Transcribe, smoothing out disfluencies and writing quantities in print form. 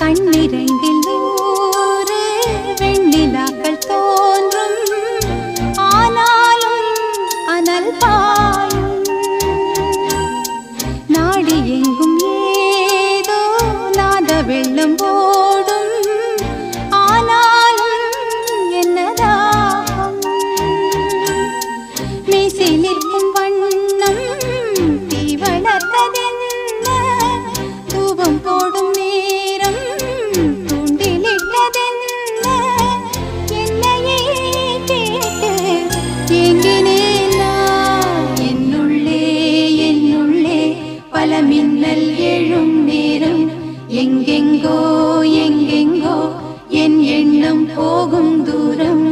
கண்ணிரண்டில் நூறு வெண்ணிலாக்கள் தோன்றும், ஆனாலும் அனல் பாயும். நாடி எங்கும் ஏதோ நாத வெள்ளம் ஓடும், ஆனாலும் என்னதாகும். மீசை நிற்கும் வண்ணம் தீ வளர்த்ததென்ன, தூபம் போடும் நேரம் தூண்டிலிட்டதென்ன. என்னையே கேட்டு ஏங்கினேன் நான். என்னுள்ளே என்னுள்ளே பல மின்னல் எழும் நேரம், எங்கெங்கோ எங்கெங்கோ என் எண்ணம் போகும் தூரம்.